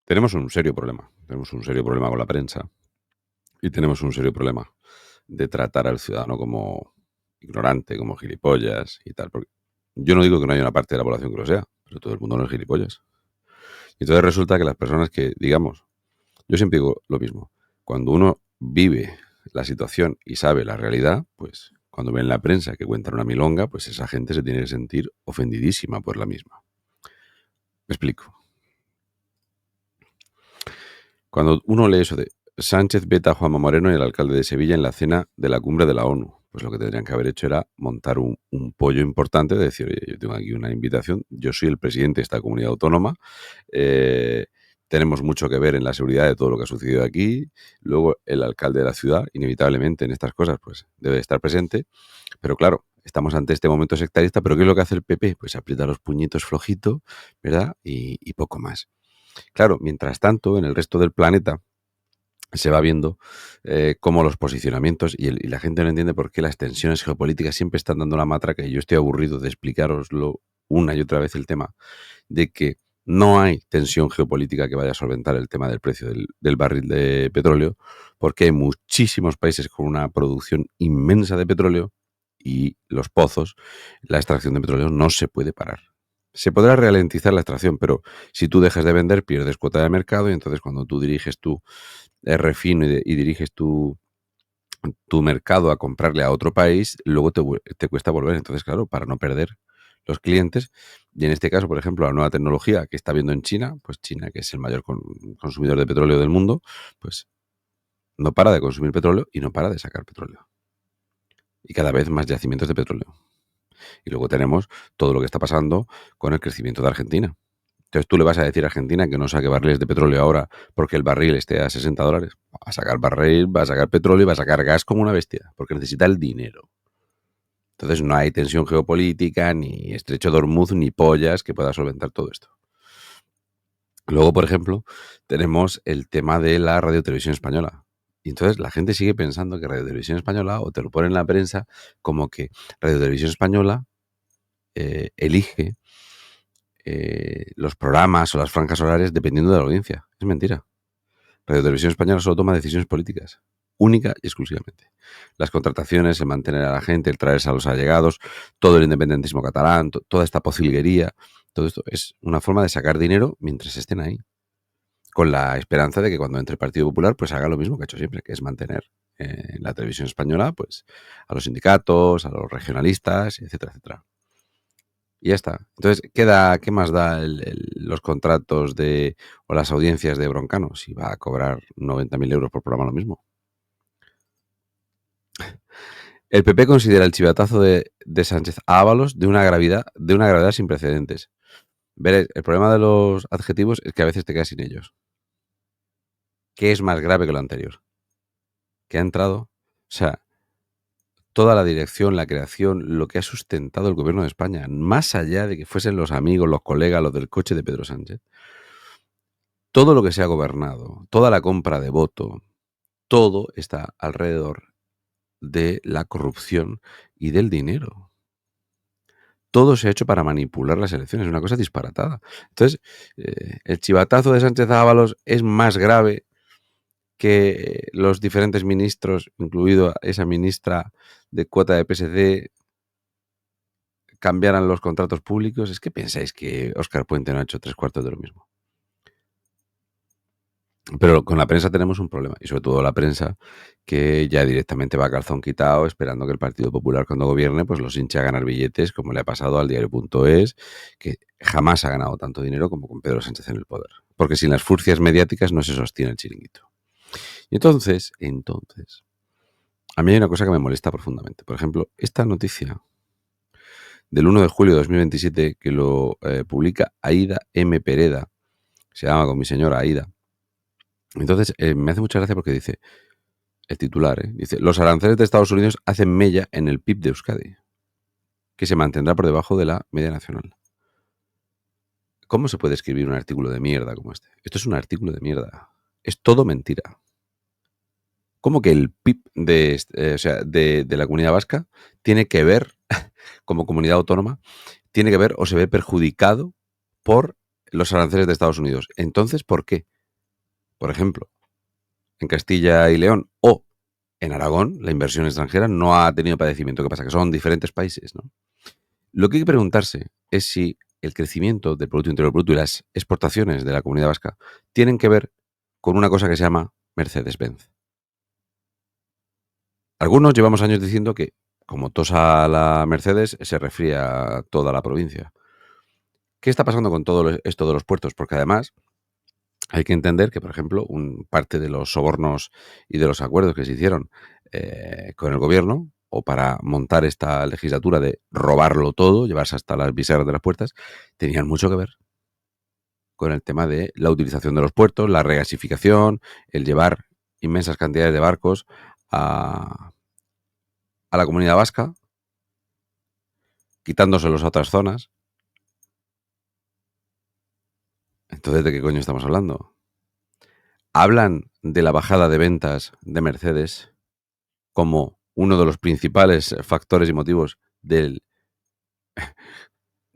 Tenemos un serio problema. Tenemos un serio problema con la prensa y tenemos un serio problema de tratar al ciudadano como ignorante, como gilipollas y tal. Porque yo no digo que no haya una parte de la población que lo sea, pero todo el mundo no es gilipollas. Y entonces resulta que las personas que, digamos, yo siempre digo lo mismo, cuando uno vive la situación y sabe la realidad, pues cuando ve en la prensa que cuentan una milonga, pues esa gente se tiene que sentir ofendidísima por la misma. Me explico. Cuando uno lee eso de Sánchez veta a Juanma Moreno y el alcalde de Sevilla en la cena de la cumbre de la ONU, pues lo que tendrían que haber hecho era montar un pollo importante, de decir, oye, yo tengo aquí una invitación, yo soy el presidente de esta comunidad autónoma, tenemos mucho que ver en la seguridad de todo lo que ha sucedido aquí, luego el alcalde de la ciudad, inevitablemente en estas cosas, pues debe estar presente, pero claro, estamos ante este momento sectarista, pero ¿qué es lo que hace el PP? Pues aprieta los puñitos flojito, ¿verdad? Y poco más. Claro, mientras tanto, en el resto del planeta se va viendo cómo los posicionamientos y la gente no entiende por qué las tensiones geopolíticas siempre están dando la matraca y yo estoy aburrido de explicaroslo una y otra vez el tema de que no hay tensión geopolítica que vaya a solventar el tema del precio del barril de petróleo porque hay muchísimos países con una producción inmensa de petróleo y los pozos, la extracción de petróleo no se puede parar. Se podrá ralentizar la extracción, pero si tú dejas de vender, pierdes cuota de mercado y entonces cuando tú diriges tu refino y diriges tu mercado a comprarle a otro país, luego te cuesta volver. Entonces, claro, para no perder los clientes, y en este caso, por ejemplo, la nueva tecnología que está viendo en China, pues China, que es el mayor consumidor de petróleo del mundo, pues no para de consumir petróleo y no para de sacar petróleo. Y cada vez más yacimientos de petróleo. Y luego tenemos todo lo que está pasando con el crecimiento de Argentina. Entonces tú le vas a decir a Argentina que no saque barriles de petróleo ahora porque el barril esté a $60. Va a sacar barril, va a sacar petróleo y va a sacar gas como una bestia, porque necesita el dinero. Entonces no hay tensión geopolítica, ni estrecho de Hormuz, ni pollas que pueda solventar todo esto. Luego, por ejemplo, tenemos el tema de la radiotelevisión española. Y entonces la gente sigue pensando que radiotelevisión española, o te lo pone en la prensa, como que radiotelevisión española elige los programas o las franjas horarias dependiendo de la audiencia. Es mentira. Radio Televisión Española solo toma decisiones políticas, única y exclusivamente. Las contrataciones, el mantener a la gente, el traerse a los allegados, todo el independentismo catalán, toda esta pocilguería, todo esto es una forma de sacar dinero mientras estén ahí, con la esperanza de que cuando entre el Partido Popular pues haga lo mismo que ha hecho siempre, que es mantener en la televisión española pues a los sindicatos, a los regionalistas, etcétera, etcétera. Y ya está. Entonces, ¿qué más da los contratos o las audiencias de Broncano si va a cobrar 90.000 euros por programa lo mismo? El PP considera el chivatazo de Sánchez a Ábalos de una gravedad sin precedentes. Veréis, el problema de los adjetivos es que a veces te quedas sin ellos. ¿Qué es más grave que lo anterior? Que ha entrado, o sea, toda la dirección, la creación, lo que ha sustentado el gobierno de España, más allá de que fuesen los amigos, los colegas, los del coche de Pedro Sánchez, todo lo que se ha gobernado, toda la compra de voto, todo está alrededor de la corrupción y del dinero. Todo se ha hecho para manipular las elecciones, es una cosa disparatada. Entonces, el chivatazo de Sánchez Ábalos es más grave que los diferentes ministros, incluido esa ministra de cuota de PSD, cambiaran los contratos públicos. ¿Es que pensáis que Óscar Puente no ha hecho 3/4 de lo mismo? Pero con la prensa tenemos un problema, y sobre todo la prensa que ya directamente va a calzón quitado, esperando que el Partido Popular cuando gobierne pues los hinche a ganar billetes, como le ha pasado al diario.es, que jamás ha ganado tanto dinero como con Pedro Sánchez en el poder. Porque sin las furcias mediáticas no se sostiene el chiringuito. Y entonces, a mí hay una cosa que me molesta profundamente. Por ejemplo, esta noticia del 1 de julio de 2027 que lo publica Aida M. Pereda, se llama con mi señora Aida. Entonces, me hace mucha gracia porque dice, el titular, dice, los aranceles de Estados Unidos hacen mella en el PIB de Euskadi, que se mantendrá por debajo de la media nacional. ¿Cómo se puede escribir un artículo de mierda como este? Esto es un artículo de mierda. Es todo mentira. ¿Cómo que el PIB de la Comunidad Vasca tiene que ver, como comunidad autónoma, tiene que ver o se ve perjudicado por los aranceles de Estados Unidos? Entonces, ¿por qué? Por ejemplo, en Castilla y León o en Aragón, la inversión extranjera no ha tenido padecimiento. ¿Qué pasa? Que son diferentes países, ¿no? Lo que hay que preguntarse es si el crecimiento del Producto Interior Bruto y las exportaciones de la Comunidad Vasca tienen que ver con una cosa que se llama Mercedes-Benz. Algunos llevamos años diciendo que, como tosa la Mercedes, se resfría toda la provincia. ¿Qué está pasando con todo esto de los puertos? Porque además hay que entender que, por ejemplo, parte de los sobornos y de los acuerdos que se hicieron con el gobierno, o para montar esta legislatura de robarlo todo, llevarse hasta las viseras de las puertas, tenían mucho que ver con el tema de la utilización de los puertos, la regasificación, el llevar inmensas cantidades de barcos a la Comunidad Vasca, quitándoselos a otras zonas. Entonces, ¿de qué coño estamos hablando? Hablan de la bajada de ventas de Mercedes como uno de los principales factores y motivos del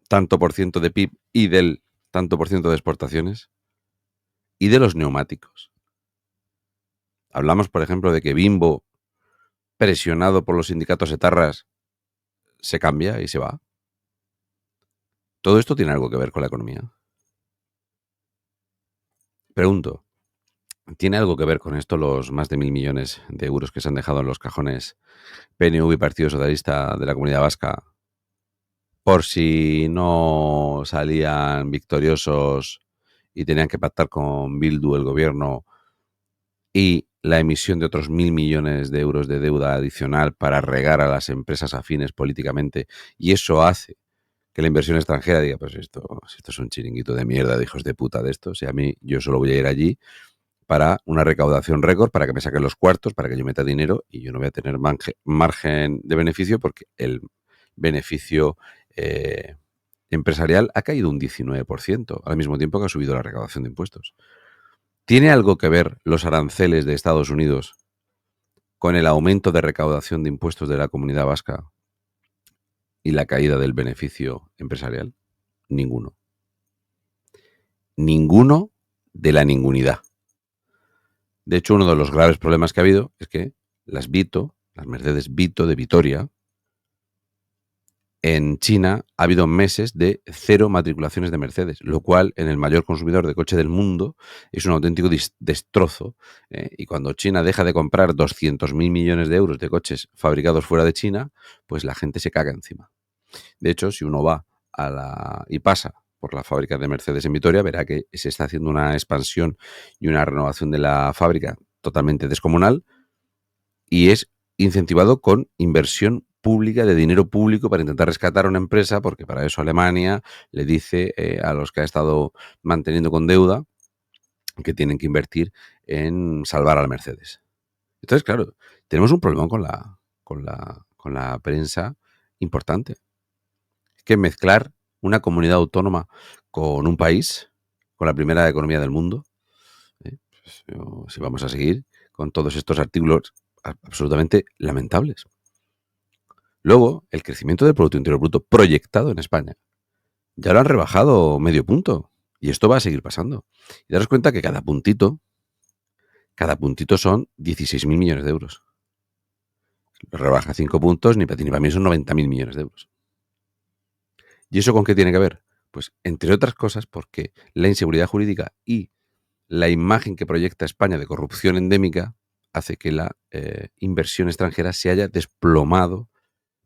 tanto por ciento de PIB y del tanto por ciento de exportaciones, y de los neumáticos. Hablamos, por ejemplo, de que Bimbo, presionado por los sindicatos etarras, se cambia y se va. ¿Todo esto tiene algo que ver con la economía? Pregunto, ¿tiene algo que ver con esto los más de 1.000 millones de euros que se han dejado en los cajones PNV y Partido Socialista de la Comunidad Vasca por si no salían victoriosos y tenían que pactar con Bildu el gobierno, y la emisión de otros 1.000 millones de euros de deuda adicional para regar a las empresas afines políticamente, y eso hace que la inversión extranjera diga, pues esto es un chiringuito de mierda de hijos de puta de estos, y a mí yo solo voy a ir allí para una recaudación récord, para que me saquen los cuartos, para que yo meta dinero, y yo no voy a tener margen de beneficio, porque el beneficio empresarial ha caído un 19%, al mismo tiempo que ha subido la recaudación de impuestos. ¿Tiene algo que ver los aranceles de Estados Unidos con el aumento de recaudación de impuestos de la Comunidad Vasca y la caída del beneficio empresarial? Ninguno. Ninguno de la ningunidad. De hecho, uno de los graves problemas que ha habido es que las Mercedes Vito de Vitoria, en China ha habido meses de 0 matriculaciones de Mercedes, lo cual en el mayor consumidor de coche del mundo es un auténtico destrozo. Y cuando China deja de comprar 200.000 millones de euros de coches fabricados fuera de China, pues la gente se caga encima. De hecho, si uno va y pasa por la fábrica de Mercedes en Vitoria, verá que se está haciendo una expansión y una renovación de la fábrica totalmente descomunal, y es incentivado con inversión pública, de dinero público, para intentar rescatar a una empresa, porque para eso Alemania le dice a los que ha estado manteniendo con deuda que tienen que invertir en salvar a la Mercedes. Entonces, claro, tenemos un problema con la prensa importante. Es que mezclar una comunidad autónoma con un país, con la primera economía del mundo, pues, si vamos a seguir con todos estos artículos absolutamente lamentables. Luego, el crecimiento del Producto Interior Bruto proyectado en España ya lo han rebajado medio punto, y esto va a seguir pasando. Y daros cuenta que cada puntito son 16.000 millones de euros. Lo rebaja 5 puntos, ni para mí son 90.000 millones de euros. ¿Y eso con qué tiene que ver? Pues, entre otras cosas, porque la inseguridad jurídica y la imagen que proyecta España de corrupción endémica hace que la inversión extranjera se haya desplomado,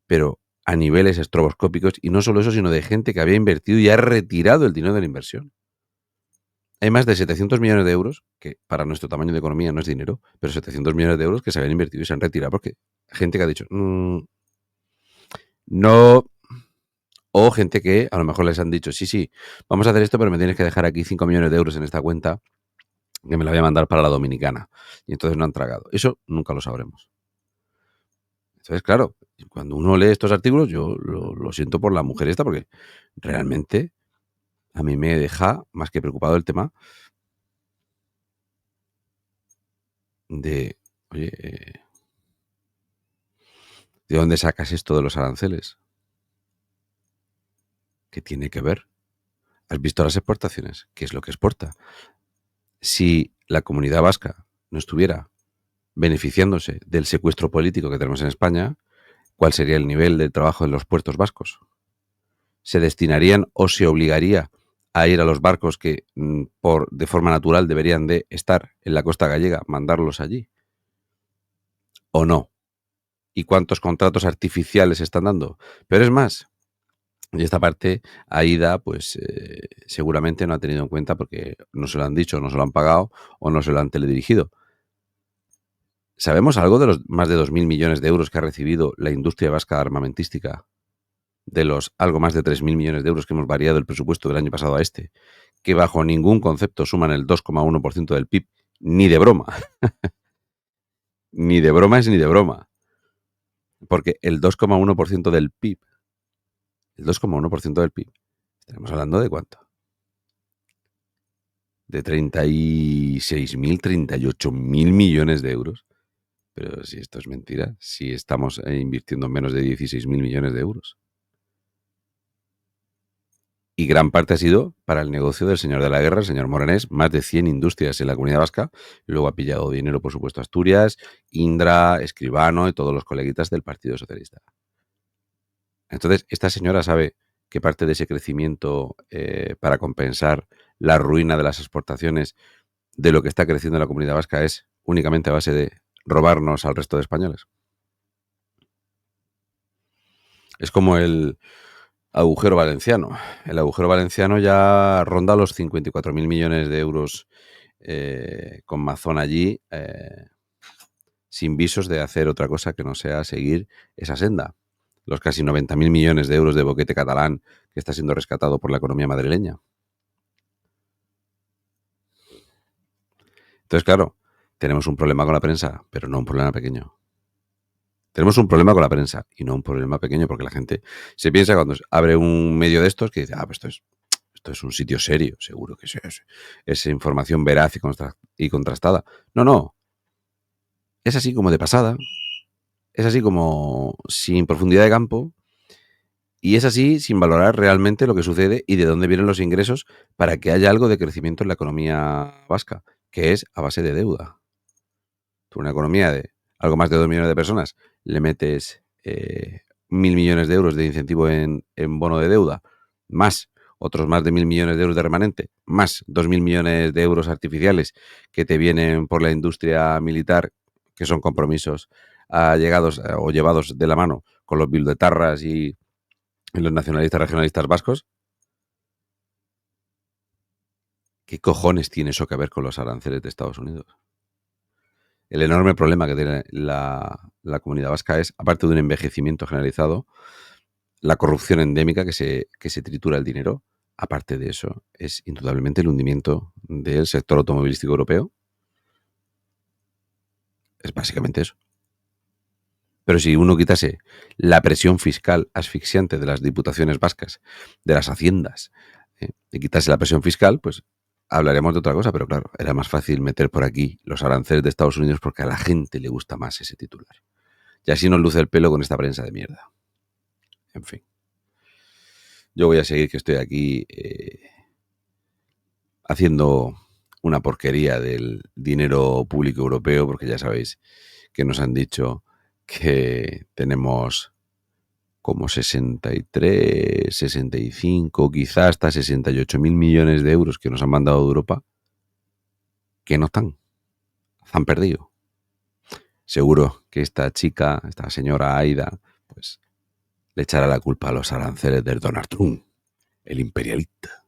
pero a niveles estroboscópicos, y no solo eso, sino de gente que había invertido y ha retirado el dinero de la inversión. Hay más de 700 millones de euros, que para nuestro tamaño de economía no es dinero, pero 700 millones de euros que se habían invertido y se han retirado porque gente que ha dicho no, o gente que a lo mejor les han dicho sí, vamos a hacer esto, pero me tienes que dejar aquí 5 millones de euros en esta cuenta, que me la voy a mandar para la Dominicana. Y entonces no han tragado. Eso nunca lo sabremos. Entonces, claro, cuando uno lee estos artículos, yo lo siento por la mujer esta, porque realmente a mí me deja más que preocupado el tema de, oye, ¿de dónde sacas esto de los aranceles? ¿Qué tiene que ver? ¿Has visto las exportaciones? ¿Qué es lo que exporta? Si la comunidad vasca no estuviera beneficiándose del secuestro político que tenemos en España, ¿cuál sería el nivel de trabajo en los puertos vascos? ¿Se destinarían o se obligaría a ir a los barcos que de forma natural deberían de estar en la costa gallega, mandarlos allí? ¿O no? ¿Y cuántos contratos artificiales se están dando? Pero es más, y esta parte AIDA pues seguramente no ha tenido en cuenta porque no se lo han dicho, no se lo han pagado o no se lo han teledirigido. ¿Sabemos algo de los más de 2.000 millones de euros que ha recibido la industria vasca armamentística? De los algo más de 3.000 millones de euros que hemos variado el presupuesto del año pasado a este, que bajo ningún concepto suman el 2,1% del PIB, ni de broma. Ni de broma es ni de broma. Porque el 2,1% del PIB, el 2,1% del PIB, estaremos hablando de ¿cuánto? De 36.000, 38.000 millones de euros. Pero si esto es mentira, si estamos invirtiendo menos de 16.000 millones de euros. Y gran parte ha sido para el negocio del señor de la guerra, el señor Morenés, más de 100 industrias en la Comunidad Vasca. Luego ha pillado dinero, por supuesto, Asturias, Indra, Escribano y todos los coleguitas del Partido Socialista. Entonces, esta señora sabe que parte de ese crecimiento para compensar la ruina de las exportaciones de lo que está creciendo en la Comunidad Vasca es únicamente a base de robarnos al resto de españoles. Es como el agujero valenciano. El agujero valenciano ya ronda los 54.000 millones de euros con Mazón allí, sin visos de hacer otra cosa que no sea seguir esa senda. Los casi 90.000 millones de euros de boquete catalán que está siendo rescatado por la economía madrileña. Entonces, claro, tenemos un problema con la prensa, pero no un problema pequeño. Tenemos un problema con la prensa y no un problema pequeño, porque la gente se piensa cuando abre un medio de estos que dice, pues esto es un sitio serio, seguro que es información veraz y contrastada. No. Es así como de pasada, es así como sin profundidad de campo y es así sin valorar realmente lo que sucede y de dónde vienen los ingresos para que haya algo de crecimiento en la economía vasca, que es a base de deuda. Tú una economía de algo más de 2 millones de personas le metes 1.000 millones de euros de incentivo en bono de deuda, más otros más de 1.000 millones de euros de remanente, más 2.000 millones de euros artificiales que te vienen por la industria militar, que son compromisos llegados o llevados de la mano con los bildetarras y los nacionalistas regionalistas vascos. ¿Qué cojones tiene eso que ver con los aranceles de Estados Unidos? El enorme problema que tiene la comunidad vasca es, aparte de un envejecimiento generalizado, la corrupción endémica que se tritura el dinero. Aparte de eso, es indudablemente el hundimiento del sector automovilístico europeo. Es básicamente eso. Pero si uno quitase la presión fiscal asfixiante de las diputaciones vascas, de las haciendas, y quitase la presión fiscal, pues hablaremos de otra cosa, pero claro, era más fácil meter por aquí los aranceles de Estados Unidos porque a la gente le gusta más ese titular. Y así nos luce el pelo con esta prensa de mierda. En fin. Yo voy a seguir que estoy aquí haciendo una porquería del dinero público europeo, porque ya sabéis que nos han dicho que tenemos como 63, 65, quizás hasta 68.000 millones de euros que nos han mandado de Europa, que no están, se han perdido. Seguro que esta chica, esta señora Aida, pues le echará la culpa a los aranceles del Donald Trump, el imperialista.